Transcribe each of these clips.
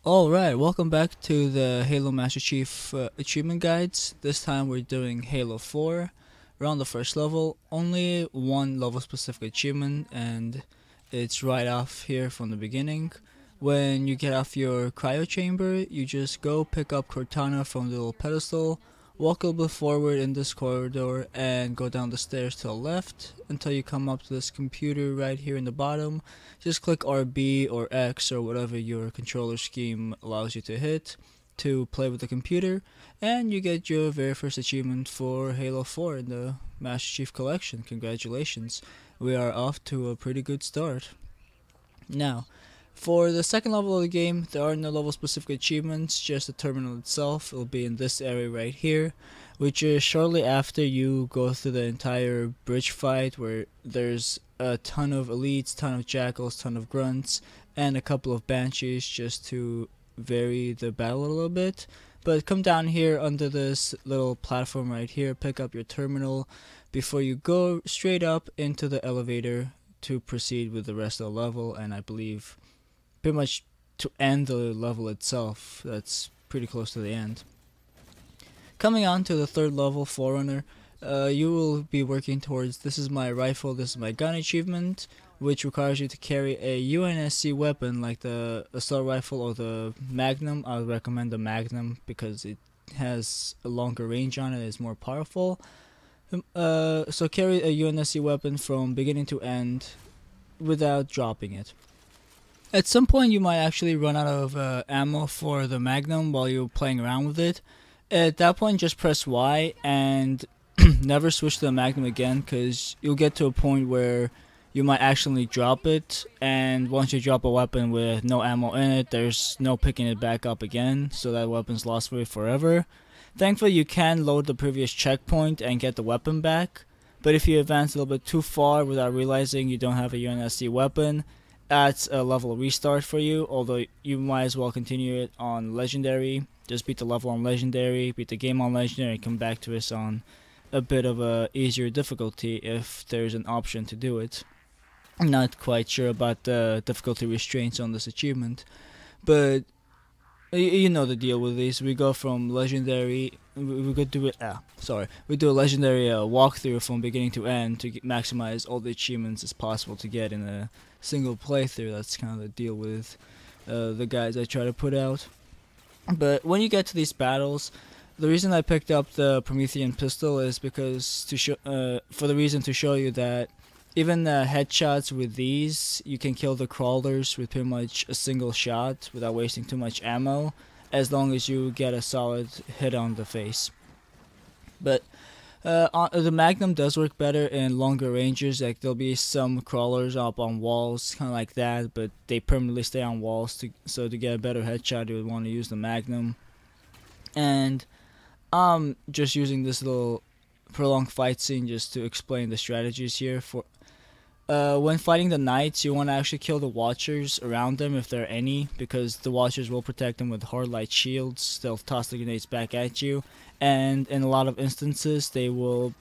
Alright, welcome back to the Halo Master Chief achievement guides. This time we're doing Halo 4. We're on the first level, only one level specific achievement, and it's right off here from the beginning. When you get off your cryo chamber, you just go pick up Cortana from the little pedestal, walk a little bit forward in this corridor, and go down the stairs to the left until you come up to this computer right here in the bottom. Just click RB or X or whatever your controller scheme allows you to hit to play with the computer, and you get your very first achievement for Halo 4 in the Master Chief Collection. Congratulations, we are off to a pretty good start. Now, for the second level of the game, there are no level specific achievements, just the terminal itself. It will be in this area right here, which is shortly after you go through the entire bridge fight where there's a ton of elites, ton of jackals, ton of grunts, and a couple of banshees just to vary the battle a little bit. But come down here under this little platform right here, pick up your terminal before you go straight up into the elevator to proceed with the rest of the level, and I believe pretty much to end the level itself. That's pretty close to the end. Coming on to the third level, Forerunner, you will be working towards this is my rifle, this is my gun achievement, which requires you to carry a UNSC weapon like the assault rifle or the Magnum. I would recommend the Magnum because it has a longer range on it, it's more powerful. So carry a UNSC weapon from beginning to end without dropping it. At some point you might actually run out of ammo for the Magnum while you're playing around with it. At that point just press Y and never switch to the Magnum again, because you'll get to a point where you might actually drop it, and once you drop a weapon with no ammo in it, there's no picking it back up again, so that weapon's lost for you forever. Thankfully you can load the previous checkpoint and get the weapon back, but if you advance a little bit too far without realizing you don't have a UNSC weapon, that's a level restart for you, although you might as well continue it on Legendary. Just beat the level on Legendary, beat the game on Legendary, and come back to us on a bit of a easier difficulty if there's an option to do it. I'm not quite sure about the difficulty restraints on this achievement, but you know the deal with these. We go from Legendary, we could do it, we do a Legendary walkthrough from beginning to end to maximize all the achievements as possible to get in a single playthrough. That's kind of the deal with the guides I try to put out. But when you get to these battles, the reason I picked up the Promethean pistol is because for the reason to show you that even headshots with these, you can kill the crawlers with pretty much a single shot without wasting too much ammo, as long as you get a solid hit on the face. But the Magnum does work better in longer ranges. Like there'll be some crawlers up on walls, kind of like that, but they permanently stay on walls. So to get a better headshot, you would want to use the Magnum. And I'm just using this little prolonged fight scene just to explain the strategies here. For when fighting the knights, you want to actually kill the watchers around them if there are any, because the watchers will protect them with hard light shields. They'll toss the grenades back at you, and in a lot of instances they will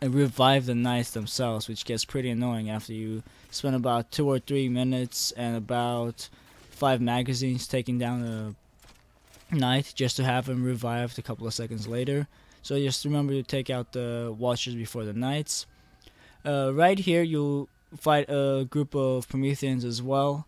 revive the knights themselves, which gets pretty annoying after you spend about 2 or 3 minutes and about 5 magazines taking down a knight just to have him revived a couple of seconds later. So just remember to take out the watchers before the knights. Right here you'll fight a group of Prometheans as well.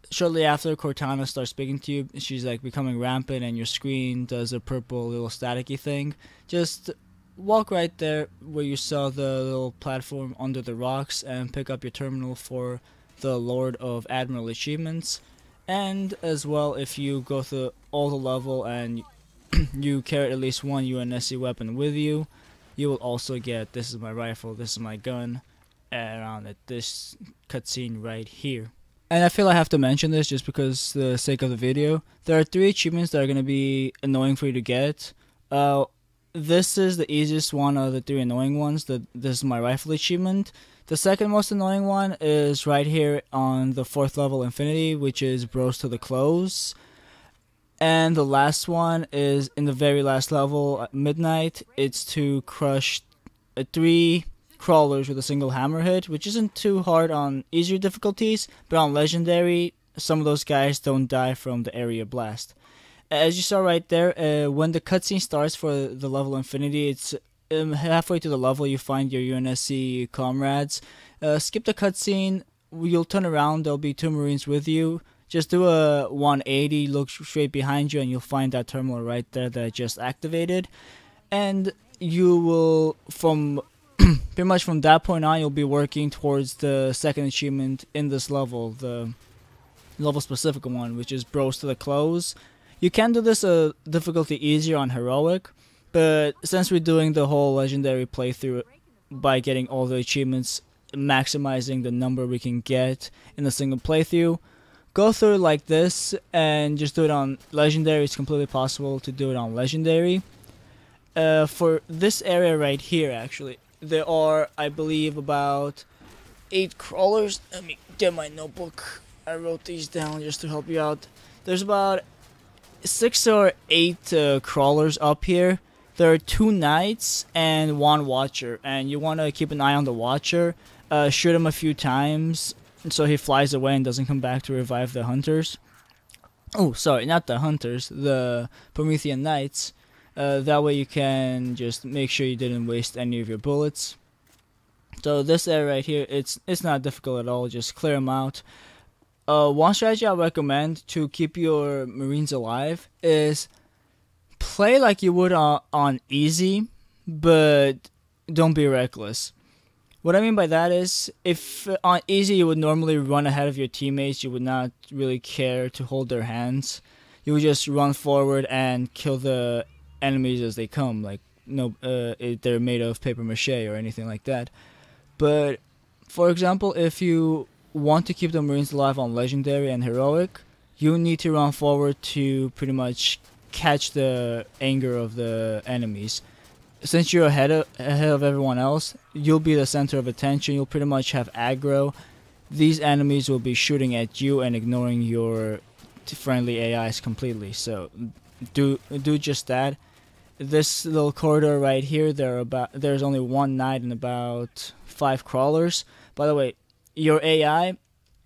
Shortly after Cortana starts speaking to you, she's like becoming rampant and your screen does a purple little staticky thing. Just walk right there where you saw the little platform under the rocks and pick up your terminal for the Lord of Admiral achievements. And as well, if you go through all the level and you carry at least one UNSC weapon with you, you will also get this is my rifle, this is my gun, around at this cutscene right here. And I feel I have to mention this just because the sake of the video. There are 3 achievements that are going to be annoying for you to get. This is the easiest one of the 3 annoying ones. This is my rifle achievement. The second most annoying one is right here on the 4th level Infinity, which is Bros to the Close. And the last one is in the very last level at Midnight. It's to crush 3 crawlers with a single hammer hit, which isn't too hard on easier difficulties, but on Legendary, some of those guys don't die from the area blast. As you saw right there, when the cutscene starts for the level Infinity, it's halfway to the level you find your UNSC comrades. Skip the cutscene, you'll turn around, there'll be 2 Marines with you. Just do a 180, look straight behind you, and you'll find that terminal right there that I just activated. And you will, from pretty much from that point on, you'll be working towards the second achievement in this level, the level specific one, which is Bros to the Close. You can do this difficulty easier on Heroic, but since we're doing the whole Legendary playthrough by getting all the achievements, maximizing the number we can get in a single playthrough, go through it like this and just do it on Legendary. It's completely possible to do it on Legendary. For this area right here, actually, there are, I believe, about 8 crawlers. Let me get my notebook. I wrote these down just to help you out. There's about 6 or 8 crawlers up here. There are 2 knights and 1 watcher, and you want to keep an eye on the watcher. Shoot him a few times so he flies away and doesn't come back to revive the hunters. Oh, sorry, not the hunters, the Promethean knights. That way you can just make sure you didn't waste any of your bullets. So this area right here, it's not difficult at all. Just clear them out. One strategy I recommend to keep your Marines alive is play like you would on easy, but don't be reckless. What I mean by that is, if on easy you would normally run ahead of your teammates, you would not really care to hold their hands. You would just run forward and kill the enemies as they come, like they're made of paper mache or anything like that. But for example, if you want to keep the Marines alive on Legendary and Heroic, you need to run forward to pretty much catch the anger of the enemies. Since you're ahead of everyone else, you'll be the center of attention. You'll pretty much have aggro. These enemies will be shooting at you and ignoring your friendly AIs completely. So do just that. This little corridor right here, there's only 1 knight and about 5 crawlers. By the way, your AI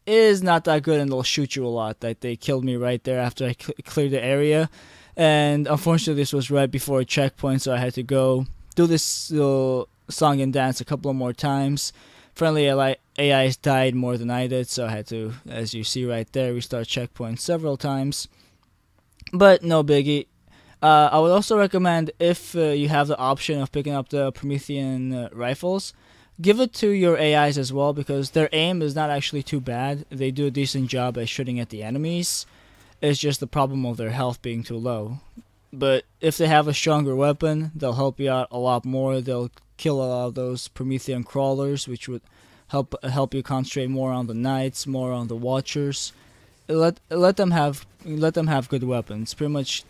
is not that good and they'll shoot you a lot. Like, they killed me right there after I cleared the area. And unfortunately this was right before a checkpoint, so I had to go do this little song and dance a couple of more times. Friendly AIs died more than I did, so I had to, as you see right there, restart checkpoint several times. But no biggie. I would also recommend, if you have the option of picking up the Promethean rifles, give it to your AIs as well, because their aim is not actually too bad. They do a decent job at shooting at the enemies. It's just the problem of their health being too low. But if they have a stronger weapon, they'll help you out a lot more. They'll kill a lot of those Promethean crawlers, which would help you concentrate more on the knights, more on the watchers. Let them have good weapons. Pretty much,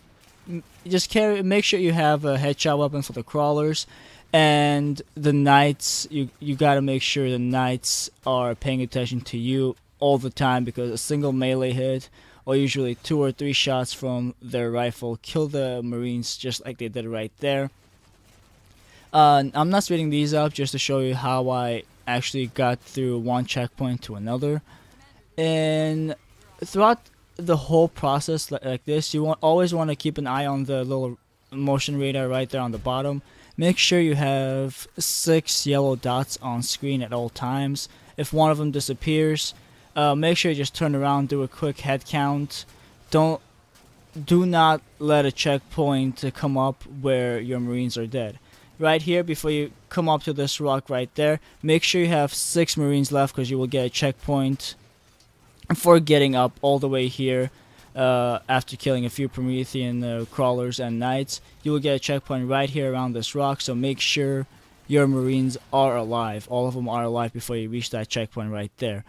just make sure you have a headshot weapon for the crawlers, and the knights. You gotta make sure the knights are paying attention to you all the time, because a single melee hit, or usually 2 or 3 shots from their rifle, kill the Marines just like they did right there. I'm not speeding these up just to show you how I actually got through one checkpoint to another. And throughout the whole process like this, you always want to keep an eye on the little motion radar right there on the bottom. Make sure you have 6 yellow dots on screen at all times. If one of them disappears, make sure you just turn around, do a quick head count. Do not let a checkpoint come up where your Marines are dead. Right here, before you come up to this rock right there, make sure you have 6 Marines left, because you will get a checkpoint for getting up all the way here. After killing a few Promethean crawlers and knights, you will get a checkpoint right here around this rock. So make sure your Marines are alive. All of them are alive before you reach that checkpoint right there.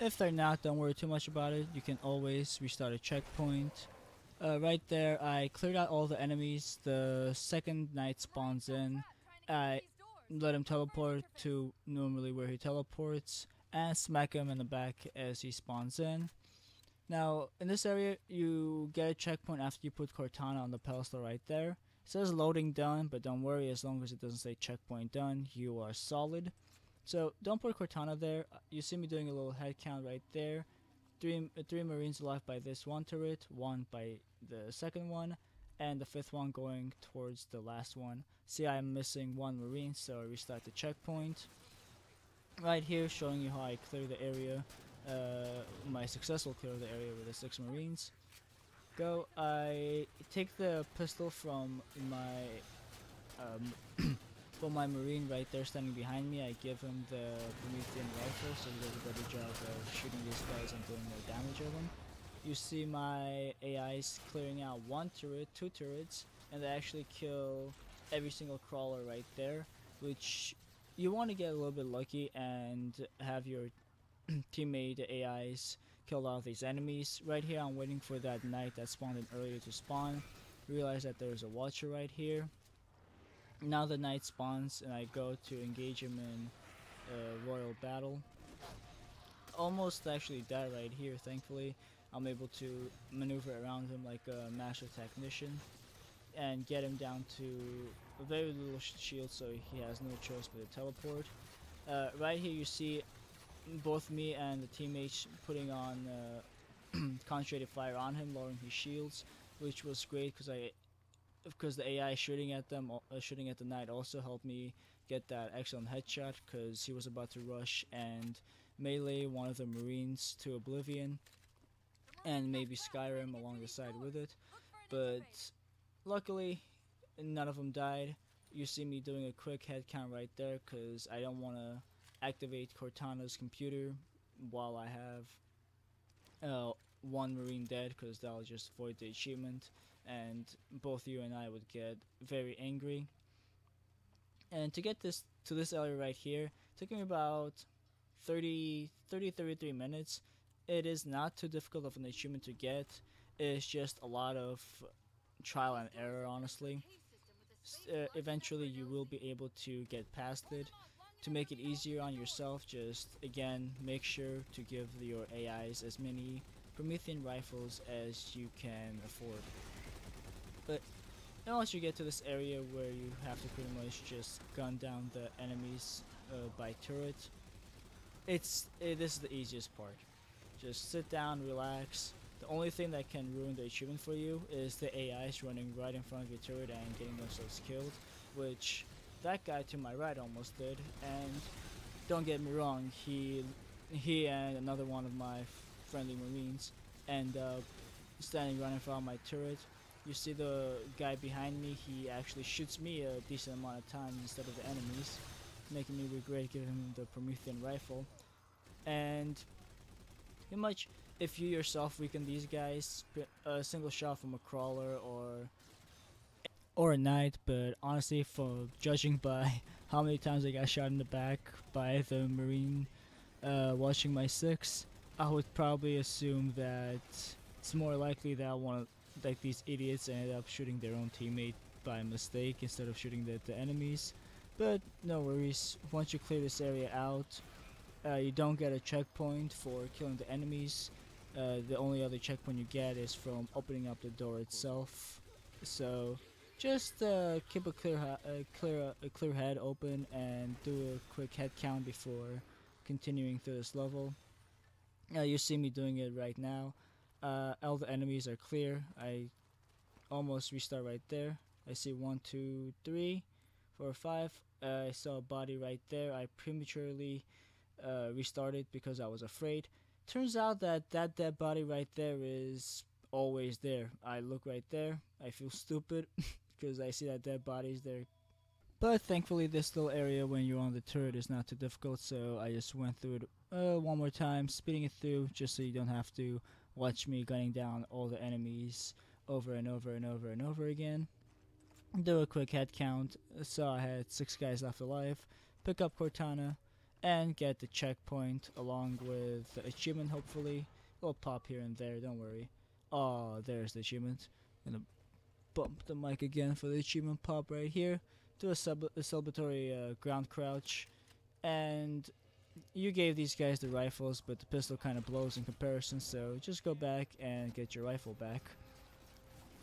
If they're not, don't worry too much about it. You can always restart a checkpoint. Right there, I cleared out all the enemies. The second knight spawns in. I let him teleport to normally where he teleports, and smack him in the back as he spawns in. Now, in this area, you get a checkpoint after you put Cortana on the pedestal right there. It says loading done, but don't worry, as long as it doesn't say checkpoint done, you are solid. So don't put Cortana there. You see me doing a little head count right there. three Marines alive by this one turret, one by the second one, and the fifth one going towards the last one. See, I'm missing one Marine, so I restart the checkpoint. Right here, showing you how I clear the area, my successful clear of the area with the 6 Marines. Go, I take the pistol from my from my Marine right there standing behind me. I give him the Promethean rifle so he does a better job of shooting these guys and doing more damage of them. You see my AIs clearing out one turret, 2 turrets, and they actually kill every single crawler right there, which you want to get a little bit lucky and have your teammate AIs kill all these enemies. Right here I'm waiting for that knight that spawned in earlier to spawn. Realize that there's a watcher right here. Now the knight spawns and I go to engage him in a royal battle. Almost actually died right here, thankfully. I'm able to maneuver around him like a master technician and get him down to a very little shield so he has no choice but to teleport. Right here you see both me and the teammates putting on concentrated fire on him, lowering his shields, which was great because the AI shooting at them, shooting at the knight also helped me get that excellent headshot because he was about to rush and melee one of the Marines to oblivion and maybe Skyrim along the side with it. But luckily, none of them died. You see me doing a quick head count right there because I don't want to activate Cortana's computer while I have one Marine dead because that'll just void the achievement and both you and I would get very angry. And to get this to this area right here took me about 33 minutes. It is not too difficult of an achievement to get. It's just a lot of trial and error, honestly. Eventually you will be able to get past it. To make it easier on yourself, just again make sure to give your AIs as many Promethean rifles as you can afford. But once you get to this area where you have to pretty much just gun down the enemies by turret, this is the easiest part. Just sit down, relax. The only thing that can ruin the achievement for you is the AIs running right in front of your turret and getting themselves killed, which that guy to my right almost did. And don't get me wrong, he and another one of my friendly Marines end up standing right in front of my turret. You see the guy behind me, he actually shoots me a decent amount of time instead of the enemies, making me regret giving him the Promethean rifle. And pretty much, if you yourself weaken these guys, a single shot from a crawler or a knight, but honestly, for judging by how many times I got shot in the back by the Marine watching my 6, I would probably assume that it's more likely that these idiots ended up shooting their own teammate by mistake instead of shooting the enemies. But no worries, once you clear this area out, you don't get a checkpoint for killing the enemies. The only other checkpoint you get is from opening up the door itself. So just keep a clear head open and do a quick head count before continuing through this level. You see me doing it right now. All the enemies are clear. I almost restart right there. I see 1, 2, 3, 4, 5. I saw a body right there. I prematurely restarted because I was afraid. Turns out that dead body right there is always there. I look right there. I feel stupid because I see that dead body is there. But thankfully this little area when you're on the turret is not too difficult, so I just went through it one more time, speeding it through just so you don't have to watch me gunning down all the enemies over and over and over and over again. Do a quick head count, so I had 6 guys left alive, pick up Cortana, and get the checkpoint along with the achievement hopefully. It'll pop here and there, don't worry. Oh, there's the achievement. I'm gonna bump the mic again for the achievement pop right here. Do a celebratory ground crouch, and you gave these guys the rifles, but the pistol kind of blows in comparison, so just go back and get your rifle back.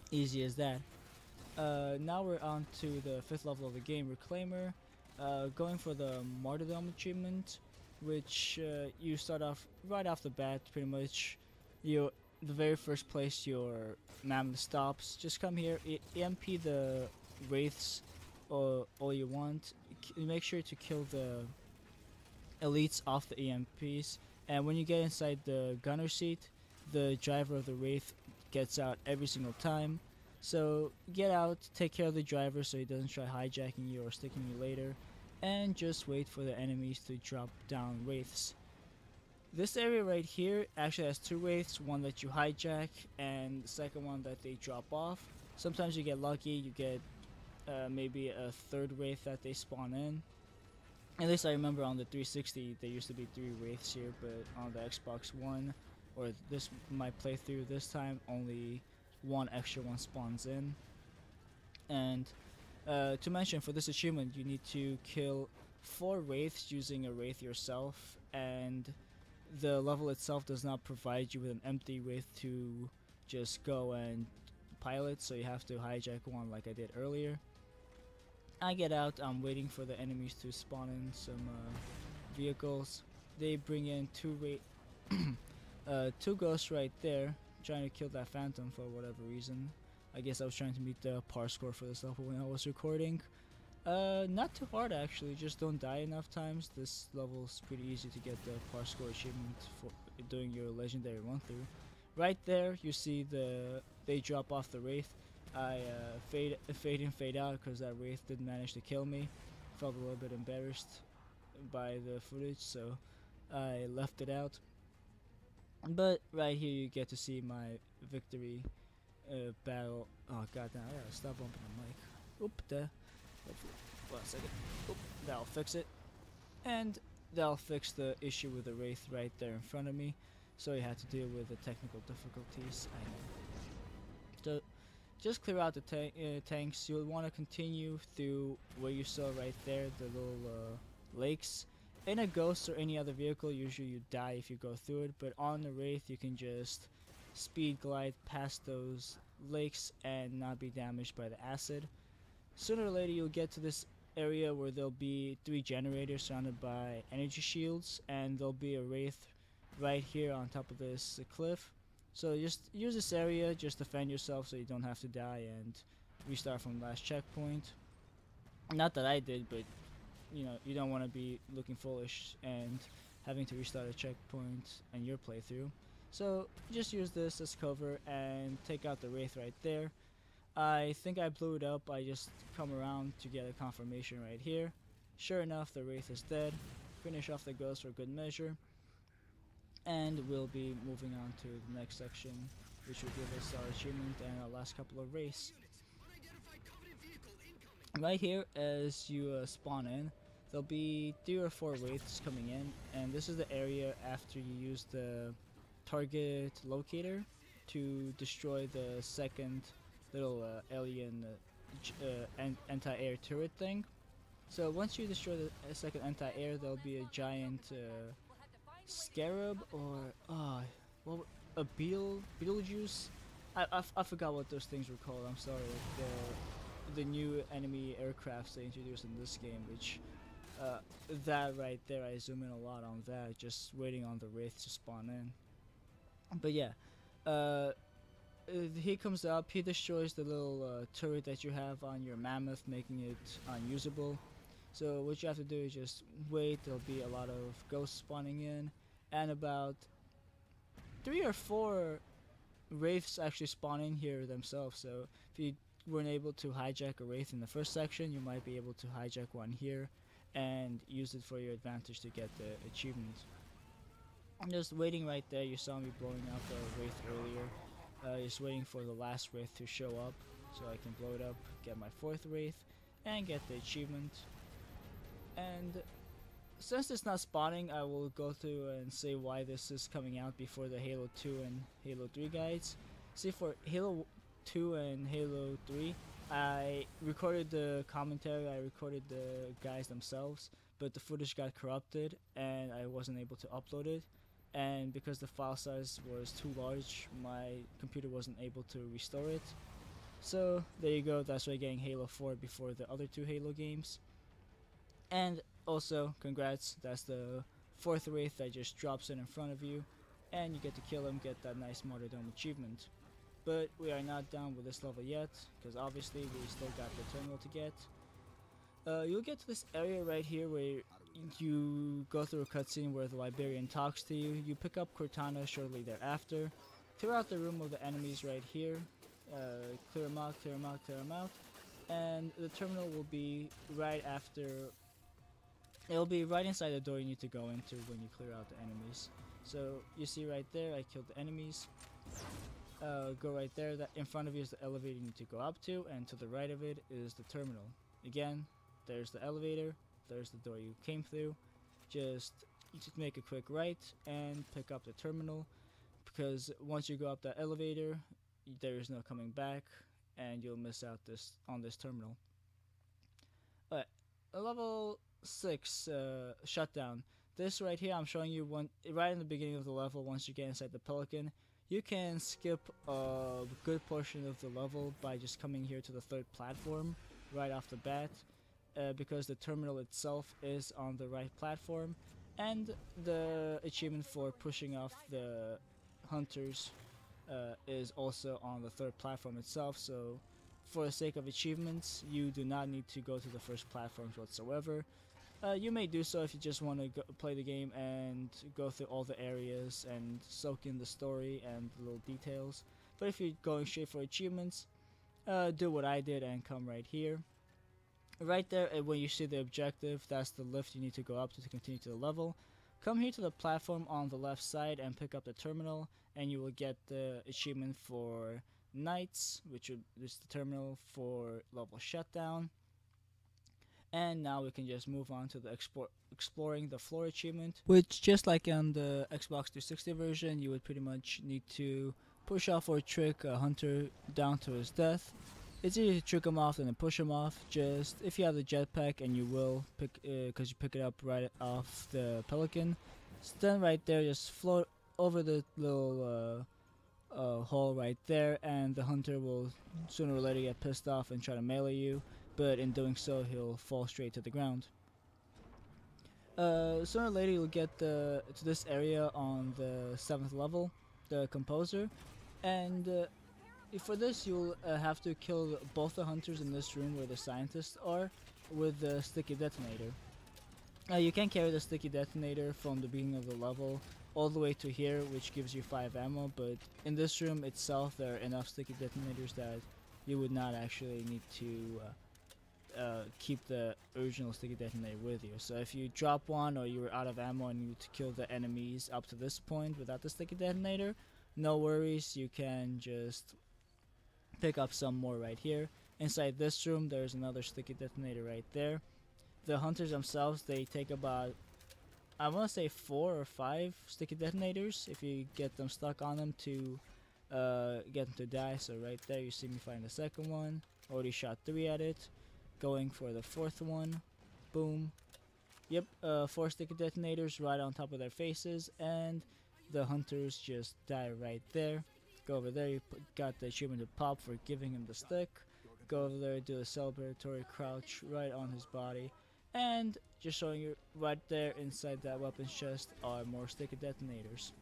Easy as that. Now we're on to the 5th level of the game, Reclaimer. Going for the Mortardom achievement, which you start off right off the bat, pretty much the very first place your mammoth stops, just come here, EMP the wraiths all you want. Make sure to kill the elites off the EMPs, and when you get inside the gunner seat, the driver of the wraith gets out every single time. So get out, take care of the driver so he doesn't try hijacking you or sticking you later, and just wait for the enemies to drop down wraiths. This area right here actually has two wraiths, one that you hijack and the second one that they drop off. Sometimes you get lucky, you get maybe a third wraith that they spawn in. At least I remember on the 360 there used to be 3 wraiths here, but on the Xbox One or my playthrough this time, only one extra one spawns in. And to mention, for this achievement you need to kill 4 wraiths using a wraith yourself, and the level itself does not provide you with an empty wraith to just go and pilot, so you have to hijack one like I did earlier. I get out, I'm waiting for the enemies to spawn in some vehicles. They bring in 2 ghosts right there, trying to kill that phantom for whatever reason. I guess I was trying to meet the par score for this level when I was recording. Not too hard actually, just don't die enough times. This level is pretty easy to get the par score achievement for doing your legendary run through. Right there you see they drop off the wraith. I fade in, fade out because that wraith didn't manage to kill me. Felt a little bit embarrassed by the footage, so I left it out. But right here you get to see my victory battle. Oh goddamn! I gotta stop bumping the mic. Oop, there. Hopefully, 1 second. Oop, that'll fix it, and that'll fix the issue with the wraith right there in front of me. So you had to deal with the technical difficulties. I know. So just clear out the tanks. You'll want to continue through where you saw right there, the little lakes. In a ghost or any other vehicle, usually you die if you go through it, but on the wraith you can just speed glide past those lakes and not be damaged by the acid. Sooner or later you'll get to this area where there'll be 3 generators surrounded by energy shields, and there'll be a wraith right here on top of this cliff. So just use this area, just defend yourself so you don't have to die and restart from the last checkpoint. Not that I did, but you know, you don't want to be looking foolish and having to restart a checkpoint in your playthrough. So just use this as cover and take out the wraith right there. I think I blew it up. I just come around to get a confirmation right here. Sure enough, the wraith is dead. Finish off the ghost for good measure, and we'll be moving on to the next section, which will give us our achievement and our last couple of race. Right here, as you spawn in, there'll be 3 or 4 wraiths coming in, and this is the area after you use the target locator to destroy the second little alien anti-air turret thing. So once you destroy the second anti-air, there'll be a giant scarab or a Beetlejuice. I forgot what those things were called. I'm sorry. Like the new enemy aircrafts they introduced in this game, which that right there, I zoom in a lot on that, just waiting on the wraith to spawn in. But yeah, he comes up, he destroys the little turret that you have on your mammoth, making it unusable. So what you have to do is just wait. There'll be a lot of ghosts spawning in, and about 3 or 4 wraiths actually spawn in here themselves. So if you weren't able to hijack a wraith in the first section, you might be able to hijack one here and use it for your advantage to get the achievement. I'm just waiting right there. You saw me blowing up a wraith earlier. Just waiting for the last wraith to show up so I can blow it up, get my 4th wraith, and get the achievement. And since it's not spawning, I will go through and say why this is coming out before the Halo 2 and Halo 3 guides. See, for Halo 2 and Halo 3, I recorded the commentary, I recorded the guys themselves, but the footage got corrupted and I wasn't able to upload it. And because the file size was too large, my computer wasn't able to restore it. So there you go, that's why I'm getting Halo 4 before the other 2 Halo games. And also, congrats, that's the 4th wraith that just drops in front of you. and you get to kill him, get that nice Mortardom achievement. But we are not done with this level yet, because obviously we still got the terminal to get. You'll get to this area right here where you go through a cutscene where the librarian talks to you. You pick up Cortana shortly thereafter. Clear out the room of the enemies right here. Clear them out, clear them out, clear them out. And the terminal will be right after. It'll be right inside the door you need to go into when you clear out the enemies. So you see right there, I killed the enemies. Go right there. That in front of you is the elevator you need to go up to, and to the right of it is the terminal. Again, there's the elevator. There's the door you came through. Just make a quick right and pick up the terminal, because once you go up that elevator, there is no coming back, and you'll miss out on this terminal. Alright, level 6 shutdown. This right here, I'm showing you right in the beginning of the level. Once you get inside the Pelican, you can skip a good portion of the level by just coming here to the 3rd platform right off the bat, because the terminal itself is on the right platform, and the achievement for pushing off the hunters is also on the 3rd platform itself. So for the sake of achievements, you do not need to go to the first platforms whatsoever. You may do so if you just want to play the game and go through all the areas and soak in the story and the little details. But if you're going straight for achievements, do what I did and come right here. Right there, when you see the objective, that's the lift you need to go up to continue to the level. Come here to the platform on the left side and pick up the terminal, and you will get the achievement for Knights, which is the terminal for level shutdown. And now we can just move on to the exploring the floor achievement, which, just like on the Xbox 360 version, you would pretty much need to push off or trick a hunter down to his death. It's easy to trick him off and then push him off. Just if you have the jetpack, and you will, because you pick it up right off the Pelican, stand right there, just float over the little hole right there, and the hunter will sooner or later get pissed off and try to melee you. But in doing so, he'll fall straight to the ground. Sooner or later, you'll get to this area on the 7th level, the Composer, and for this you'll have to kill both the hunters in this room where the scientists are with the sticky detonator. You can carry the sticky detonator from the beginning of the level all the way to here, which gives you 5 ammo, but in this room itself there are enough sticky detonators that you would not actually need to keep the original sticky detonator with you. So if you drop one, or you were out of ammo and you need to kill the enemies up to this point without the sticky detonator, no worries, you can just pick up some more right here. Inside this room there's another sticky detonator right there. The hunters themselves, they take about, I want to say 4 or 5 sticky detonators if you get them stuck on them to get them to die. So right there you see me find the second one, already shot 3 at it. Going for the 4th one. Boom. Yep, 4 sticky detonators right on top of their faces, and the hunters just die right there. Go over there, you got the achievement to pop for giving him the stick. Go over there, do a celebratory crouch right on his body, and just showing you right there inside that weapons chest are more sticky detonators.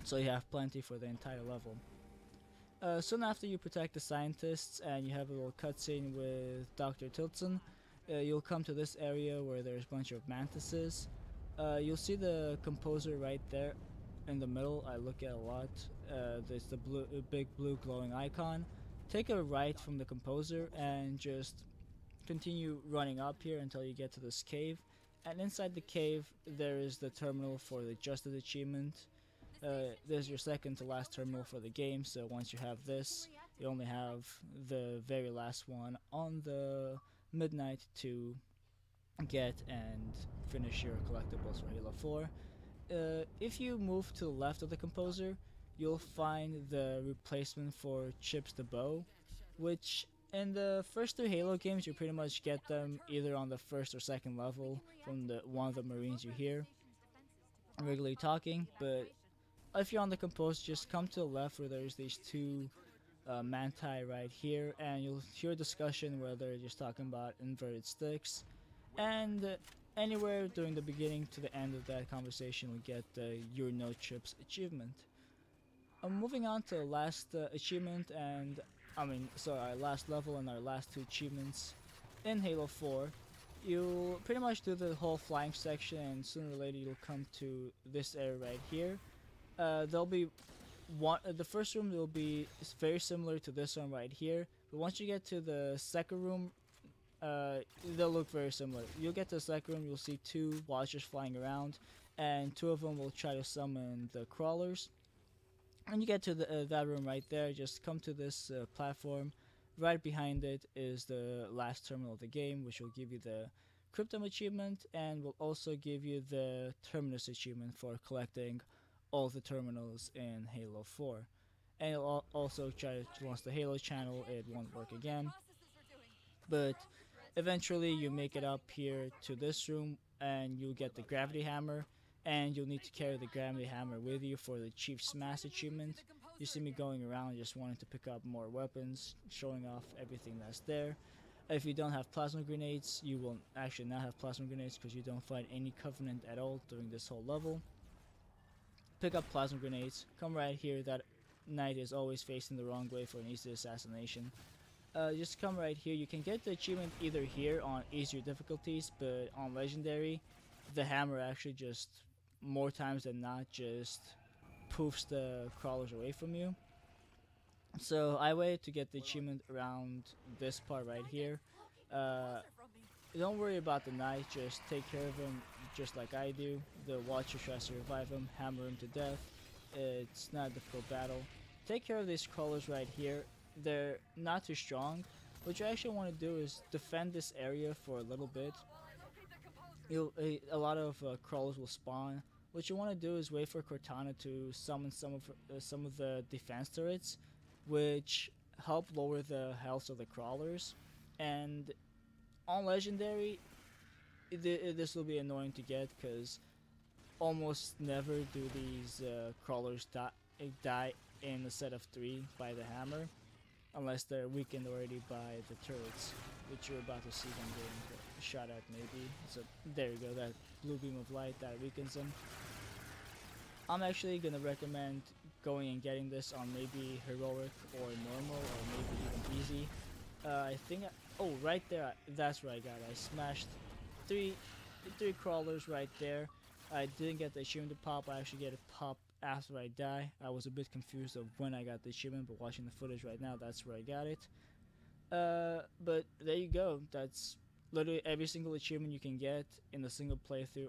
So you have plenty for the entire level. Soon after you protect the scientists and you have a little cutscene with Dr. Tilson, you'll come to this area where there's a bunch of mantises. You'll see the Composer right there in the middle. I look at a lot. There's the big blue glowing icon. Take a right from the Composer and just continue running up here until you get to this cave. And inside the cave there is the terminal for the Justice achievement. There's your second to last terminal for the game, so once you have this, you only have the very last one on the midnight to get and finish your collectibles for Halo 4. If you move to the left of the Composer, you'll find the replacement for Chips the Bow, which in the first 2 Halo games you pretty much get them either on the 1st or 2nd level from one of the Marines you hear regularly talking. But if you're on the Composer, just come to the left where there's these 2 manti right here, and you'll hear a discussion where they're just talking about inverted sticks. And anywhere during the beginning to the end of that conversation will get your no trips achievement. Moving on to the last achievement and our last level and our last two achievements in Halo 4. You'll pretty much do the whole flying section, and sooner or later you'll come to this area right here. There'll be the first room will be very similar to this one right here, but once you get to the second room, they'll look very similar. You'll get to the second room, you'll see two watchers flying around, and two of them will try to summon the crawlers. When you get to that room right there, just come to this platform. Right behind it is the last terminal of the game, which will give you the Cyrptum achievement, and will also give you the Terminus achievement for collecting all the terminals in Halo 4. And it'll also try to launch the Halo channel. It won't work again, but eventually you make it up here to this room, and you'll get the Gravity Hammer, and you'll need to carry the Gravity Hammer with you for the Chief Smash achievement. You see me going around just wanting to pick up more weapons, showing off everything that's there. If you don't have plasma grenades, you will actually not have plasma grenades because you don't find any Covenant at all during this whole level. Pick up plasma grenades, come right here. That knight is always facing the wrong way for an easy assassination. Just come right here. You can get the achievement either here on easier difficulties, but on legendary, the hammer actually just more times than not just poofs the crawlers away from you. So I waited to get the achievement around this part right here. Don't worry about the knight, just take care of him just like I do. The watcher tries to revive him, hammer him to death. It's not a difficult battle. Take care of these crawlers right here. They're not too strong. What you actually want to do is defend this area for a little bit. A lot of crawlers will spawn. What you want to do is wait for Cortana to summon some of the defense turrets, which help lower the health of the crawlers. And on legendary, this will be annoying to get because almost never do these crawlers die in a set of 3 by the hammer, unless they're weakened already by the turrets, which you're about to see them getting shot at maybe. So there you go, that blue beam of light that weakens them. I'm actually going to recommend going and getting this on maybe heroic or normal or maybe even easy. I think, oh right there, that's where I got it. I smashed three crawlers right there. I didn't get the achievement to pop. I actually get it pop after I die. I was a bit confused of when I got the achievement, but watching the footage right now, that's where I got it. But there you go. That's literally every single achievement you can get in a single playthrough